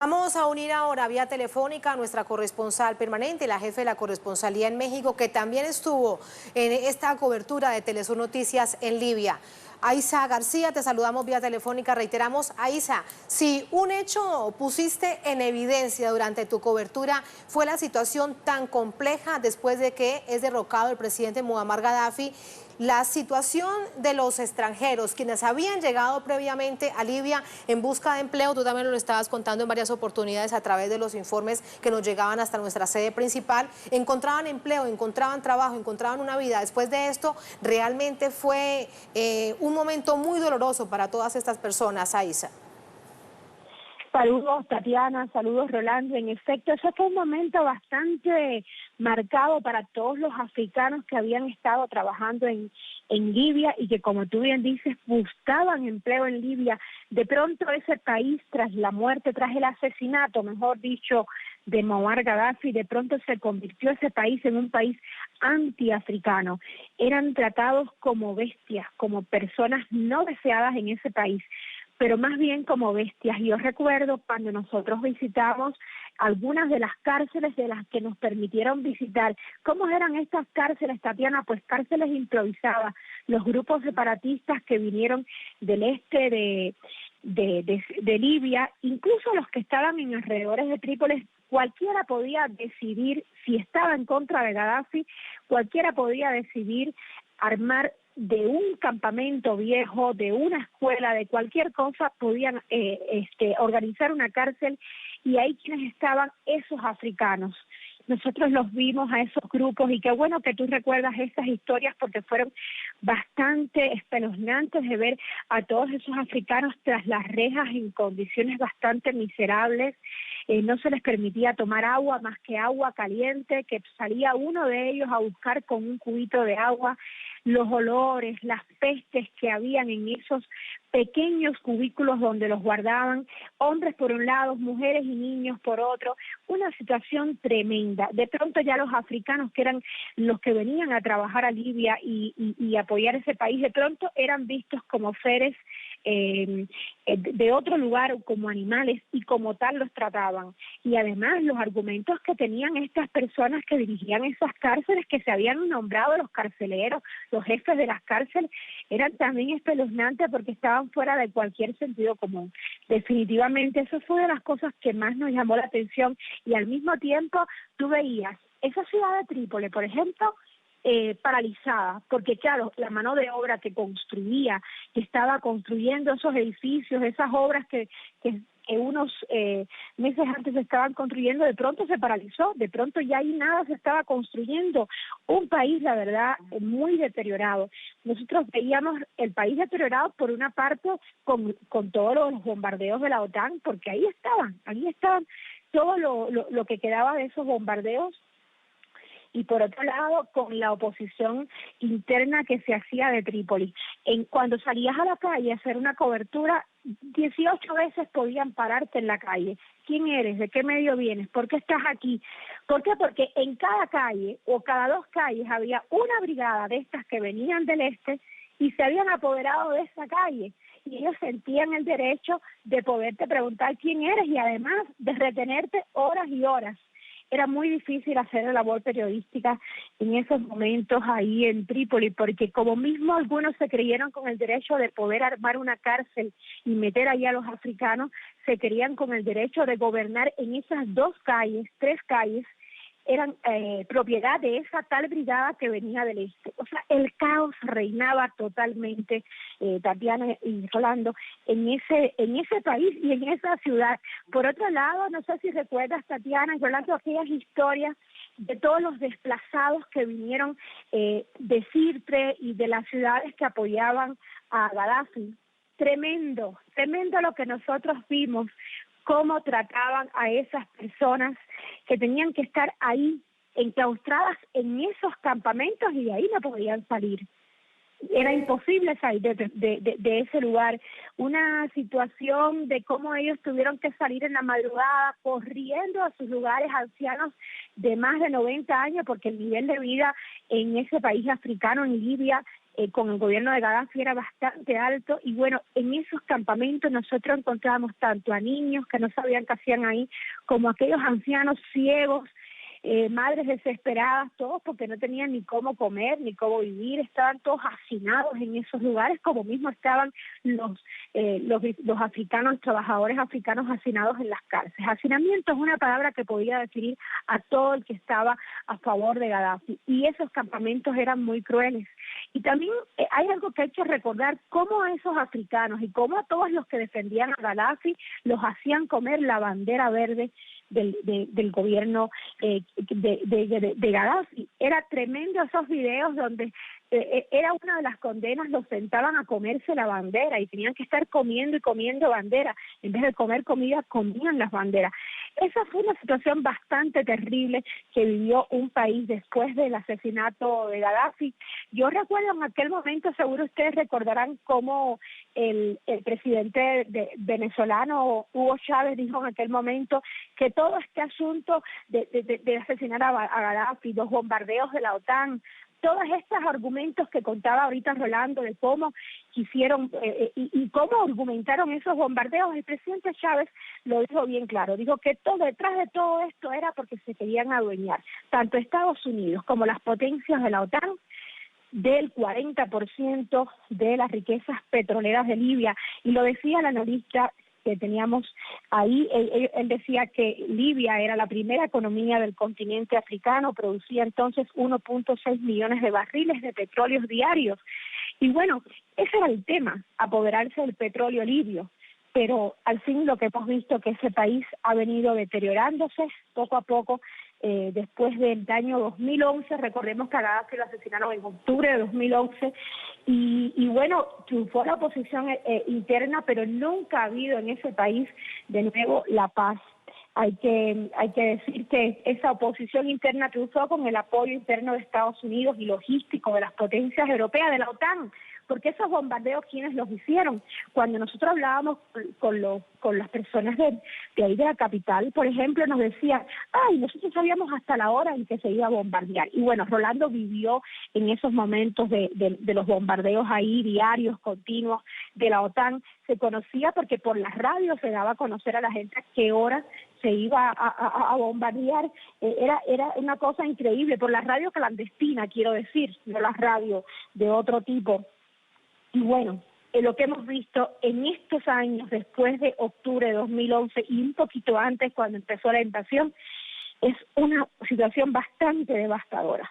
Vamos a unir ahora vía telefónica a nuestra corresponsal permanente, la jefe de la corresponsalía en México, que también estuvo en esta cobertura de Telesur Noticias en Libia. Aisa García, te saludamos vía telefónica, reiteramos. Aisa, si un hecho pusiste en evidencia durante tu cobertura fue la situación tan compleja después de que es derrocado el presidente Muammar Gaddafi, la situación de los extranjeros, quienes habían llegado previamente a Libia en busca de empleo, tú también lo estabas contando en varias oportunidades a través de los informes que nos llegaban hasta nuestra sede principal, encontraban empleo, encontraban trabajo, encontraban una vida. Después de esto, realmente fue un momento muy doloroso para todas estas personas, Aisa. Saludos Tatiana, saludos Rolando. En efecto, ese fue un momento bastante marcado para todos los africanos que habían estado trabajando en Libia y que, como tú bien dices, buscaban empleo en Libia. De pronto ese país, tras la muerte, tras el asesinato, mejor dicho, de Muammar Gaddafi, de pronto se convirtió ese país en un país antiafricano. Eran tratados como bestias, como personas no deseadas en ese país, pero más bien como bestias. Yo recuerdo cuando nosotros visitamos algunas de las cárceles de las que nos permitieron visitar. ¿Cómo eran estas cárceles, Tatiana? Pues cárceles improvisadas. Los grupos separatistas que vinieron del este de Libia, incluso los que estaban en alrededores de Trípoli, cualquiera podía decidir si estaba en contra de Gaddafi, cualquiera podía decidir armar de un campamento viejo, de una escuela, de cualquier cosa, podían organizar una cárcel, y ahí quienes estaban, esos africanos. Nosotros los vimos a esos grupos, y qué bueno que tú recuerdas estas historias porque fueron bastante espeluznantes de ver a todos esos africanos tras las rejas en condiciones bastante miserables. No se les permitía tomar agua más que agua caliente, que salía uno de ellos a buscar con un cubito de agua. Los olores, las pestes que habían en esos pequeños cubículos donde los guardaban, hombres por un lado, mujeres y niños por otro, una situación tremenda. De pronto ya los africanos, que eran los que venían a trabajar a Libia y apoyar ese país, de pronto eran vistos como seres de otro lugar, como animales, y como tal los trataban. Y además los argumentos que tenían estas personas que dirigían esas cárceles, que se habían nombrado los carceleros, los jefes de las cárceles, eran también espeluznantes porque estaban fuera de cualquier sentido común. Definitivamente eso fue de las cosas que más nos llamó la atención, y al mismo tiempo tú veías esa ciudad de Trípoli, por ejemplo, paralizada, porque claro, la mano de obra que construía, que estaba construyendo esos edificios, esas obras que unos meses antes se estaban construyendo, de pronto se paralizó, de pronto ya ahí nada se estaba construyendo. Un país, la verdad, muy deteriorado. Nosotros veíamos el país deteriorado por una parte con todos los bombardeos de la OTAN, porque ahí estaban todo lo que quedaba de esos bombardeos, y por otro lado con la oposición interna que se hacía de Trípoli. Cuando salías a la calle a hacer una cobertura, 18 veces podían pararte en la calle. ¿Quién eres? ¿De qué medio vienes? ¿Por qué estás aquí? ¿Por qué? Porque en cada calle o cada dos calles había una brigada de estas que venían del este y se habían apoderado de esa calle. Y ellos sentían el derecho de poderte preguntar quién eres y además de retenerte horas y horas. Era muy difícil hacer la labor periodística en esos momentos ahí en Trípoli, porque como mismo algunos se creyeron con el derecho de poder armar una cárcel y meter ahí a los africanos, se creían con el derecho de gobernar en esas tres calles, eran propiedad de esa tal brigada que venía del este. O sea, el caos reinaba totalmente, Tatiana y Rolando, en ese país y en esa ciudad. Por otro lado, no sé si recuerdas, Tatiana y Rolando, aquellas historias de todos los desplazados que vinieron de Sirte y de las ciudades que apoyaban a Gaddafi. Tremendo lo que nosotros vimos, cómo trataban a esas personas que tenían que estar ahí, enclaustradas en esos campamentos, y de ahí no podían salir. Era imposible salir de ese lugar. Una situación de cómo ellos tuvieron que salir en la madrugada corriendo a sus lugares, ancianos de más de 90 años, porque el nivel de vida en ese país africano, en Libia, con el gobierno de Gaddafi era bastante alto, y bueno, en esos campamentos nosotros encontrábamos tanto a niños que no sabían qué hacían ahí, como aquellos ancianos ciegos, madres desesperadas, todos porque no tenían ni cómo comer, ni cómo vivir, estaban todos hacinados en esos lugares, como mismo estaban los africanos, los trabajadores africanos hacinados en las cárceles. Hacinamiento es una palabra que podía definir a todo el que estaba a favor de Gaddafi, y esos campamentos eran muy crueles. Y también hay algo que hay que recordar, cómo a esos africanos y cómo a todos los que defendían a Gaddafi los hacían comer la bandera verde del gobierno de Gaddafi. Era tremendo esos videos donde era una de las condenas, los sentaban a comerse la bandera y tenían que estar comiendo y comiendo bandera. En vez de comer comida, comían las banderas. Esa fue una situación bastante terrible que vivió un país después del asesinato de Gaddafi. Yo recuerdo en aquel momento, seguro ustedes recordarán cómo el presidente venezolano Hugo Chávez dijo en aquel momento que todo este asunto de asesinar a Gaddafi, los bombardeos de la OTAN, todos estos argumentos que contaba ahorita Rolando de cómo quisieron y cómo argumentaron esos bombardeos, el presidente Chávez lo dijo bien claro, dijo que todo detrás de todo esto era porque se querían adueñar, tanto Estados Unidos como las potencias de la OTAN, del 40% de las riquezas petroleras de Libia. Y lo decía el analista que teníamos ahí, él decía que Libia era la primera economía del continente africano, producía entonces 1.6 millones de barriles de petróleo diarios. Y bueno, ese era el tema, apoderarse del petróleo libio. Pero al fin lo que hemos visto que ese país ha venido deteriorándose poco a poco. Después del año 2011, recordemos que a Gaddafi lo asesinaron en octubre de 2011, y bueno, triunfó la oposición interna, pero nunca ha habido en ese país de nuevo la paz. Hay que decir que esa oposición interna triunfó con el apoyo interno de Estados Unidos y logístico de las potencias europeas, de la OTAN, porque esos bombardeos, ¿quiénes los hicieron? Cuando nosotros hablábamos con las personas de ahí de la capital, por ejemplo, nos decían, ay, nosotros sabíamos hasta la hora en que se iba a bombardear. Y bueno, Rolando vivió en esos momentos de los bombardeos ahí diarios, continuos, de la OTAN. Se conocía porque por las radios se daba a conocer a la gente a qué hora se iba a bombardear. Era una cosa increíble, por la radio clandestina, quiero decir, no las radios de otro tipo. Y bueno, lo que hemos visto en estos años, después de octubre de 2011 y un poquito antes cuando empezó la invasión, es una situación bastante devastadora.